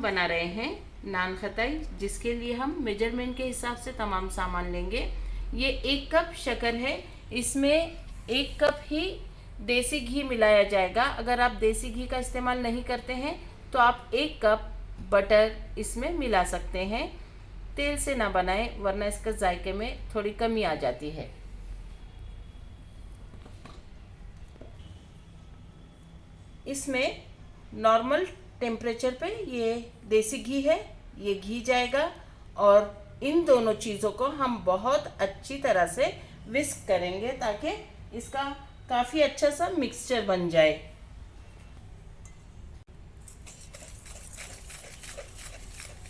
बना रहे हैं नान खताई, जिसके लिए हम मेजरमेंट के हिसाब से तमाम सामान लेंगे। ये 1 कप शक्कर है, इसमें 1 कप ही देसी घी मिलाया जाएगा। अगर आप देसी घी का इस्तेमाल नहीं करते हैं तो आप 1 कप बटर इसमें मिला सकते हैं। तेल से ना बनाएं, वरना इसका जायके में थोड़ी कमी आ जाती है। इसमें नॉर्मल टेम्परेचर पे ये देसी घी है, ये घी जाएगा और इन दोनों चीज़ों को हम बहुत अच्छी तरह से विस्क करेंगे ताकि इसका काफ़ी अच्छा सा मिक्सचर बन जाए।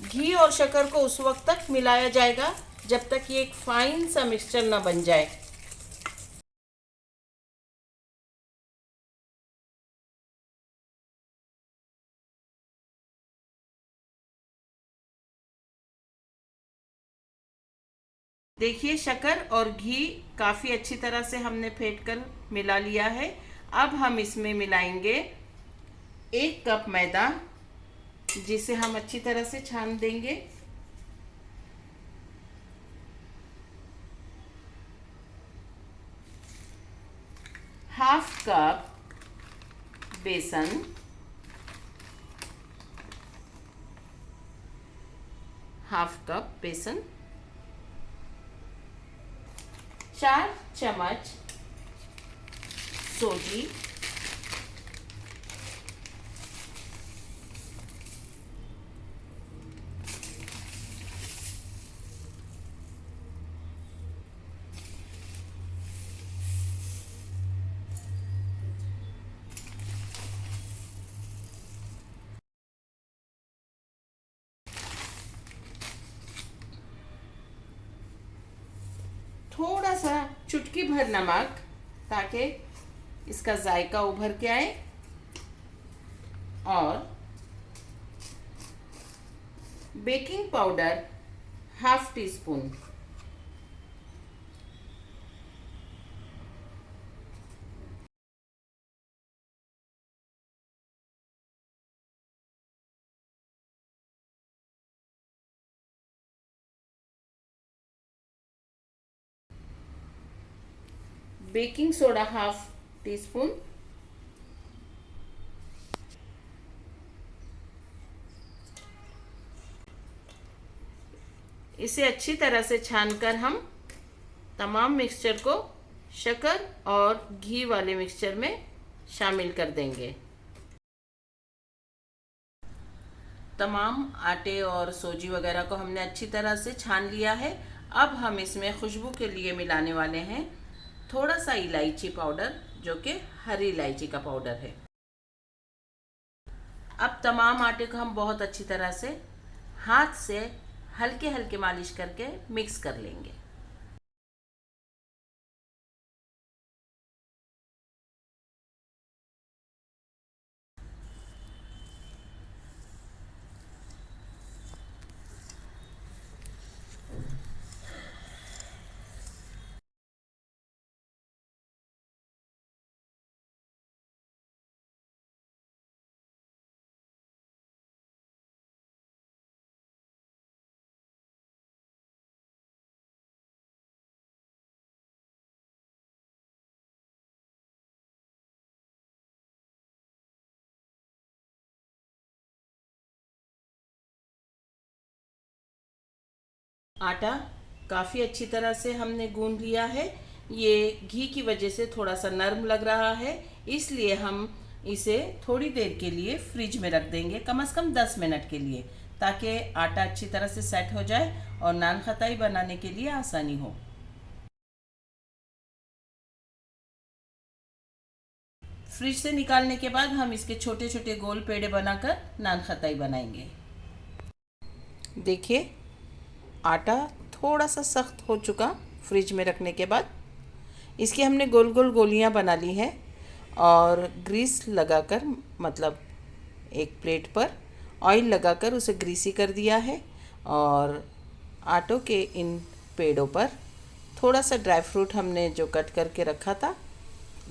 घी और शक्कर को उस वक्त तक मिलाया जाएगा जब तक ये एक फाइन सा मिक्सचर ना बन जाए। देखिए, शक्कर और घी काफ़ी अच्छी तरह से हमने फेंट कर मिला लिया है। अब हम इसमें मिलाएंगे 1 कप मैदा, जिसे हम अच्छी तरह से छान देंगे। हाफ कप बेसन, हाफ कप बेसन, 4 चम्मच सोजी, थोड़ा सा चुटकी भर नमक, ताकि इसका जायका उभर के आए, और baking powder half tea spoon. Baking soda half tea spoon. इसे अच्छी तरह से छानकर हम तमाम मिक्सचर को शक्कर और घी वाले मिक्सचर में शामिल कर देंगे। तमाम आटे और सोजी वगैरह को हमने अच्छी तरह से छान लिया है। अब हम इसमें खुशबू के लिए मिलाने वाले हैं थोड़ा सा इलायची पाउडर, जो कि हरी इलायची का पाउडर है। अब तमाम आटे को हम बहुत अच्छी तरह से हाथ से हल्के हल्के मालिश करके मिक्स कर लेंगे। आटा काफ़ी अच्छी तरह से हमने गूंद लिया है। ये घी की वजह से थोड़ा सा नरम लग रहा है, इसलिए हम इसे थोड़ी देर के लिए फ्रिज में रख देंगे, कम से कम 10 मिनट के लिए, ताकि आटा अच्छी तरह से सेट हो जाए और नान खताई बनाने के लिए आसानी हो। फ्रिज से निकालने के बाद हम इसके छोटे छोटे गोल पेड़े बनाकर नान खताई बनाएंगे। देखिए, आटा थोड़ा सा सख्त हो चुका फ्रिज में रखने के बाद। इसकी हमने गोल गोल गोलियां बना ली हैं और ग्रीस लगाकर, मतलब एक प्लेट पर ऑयल लगाकर उसे ग्रीसी कर दिया है, और आटों के इन पेड़ों पर थोड़ा सा ड्राई फ्रूट हमने जो कट करके रखा था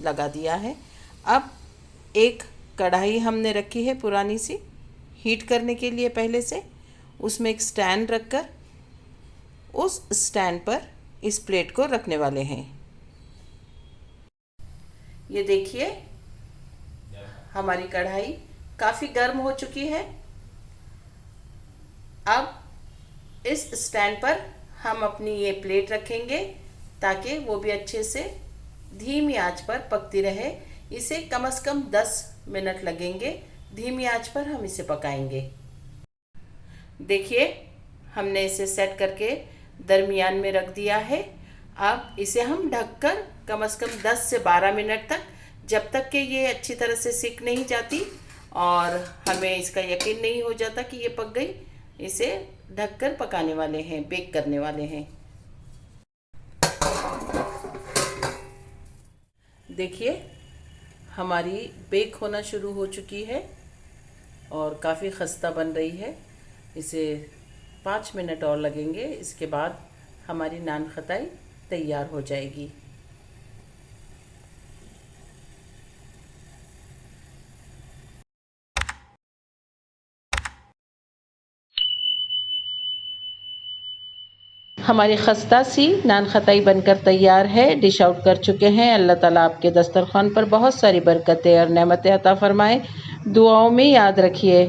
लगा दिया है। अब एक कढ़ाई हमने रखी है पुरानी सी हीट करने के लिए पहले से, उसमें एक स्टैंड रखकर उस स्टैंड पर इस प्लेट को रखने वाले हैं। ये देखिए हमारी कढ़ाई काफ़ी गर्म हो चुकी है। अब इस स्टैंड पर हम अपनी ये प्लेट रखेंगे ताकि वो भी अच्छे से धीमी आंच पर पकती रहे। इसे कम से कम 10 मिनट लगेंगे, धीमी आंच पर हम इसे पकाएंगे। देखिए हमने इसे सेट करके दरमियान में रख दिया है। अब इसे हम ढककर कम से कम 10 से 12 मिनट तक, जब तक कि ये अच्छी तरह से सिक नहीं जाती और हमें इसका यकीन नहीं हो जाता कि ये पक गई, इसे ढककर पकाने वाले हैं, बेक करने वाले हैं। देखिए हमारी बेक होना शुरू हो चुकी है और काफ़ी खस्ता बन रही है। इसे 5 मिनट और लगेंगे, इसके बाद हमारी नान खताई तैयार हो जाएगी। हमारी खस्ता सी नान खताई बनकर तैयार है, डिश आउट कर चुके हैं। अल्लाह ताला आपके दस्तरखान पर बहुत सारी बरकतें और नेमतें अता फरमाए। दुआओं में याद रखिए।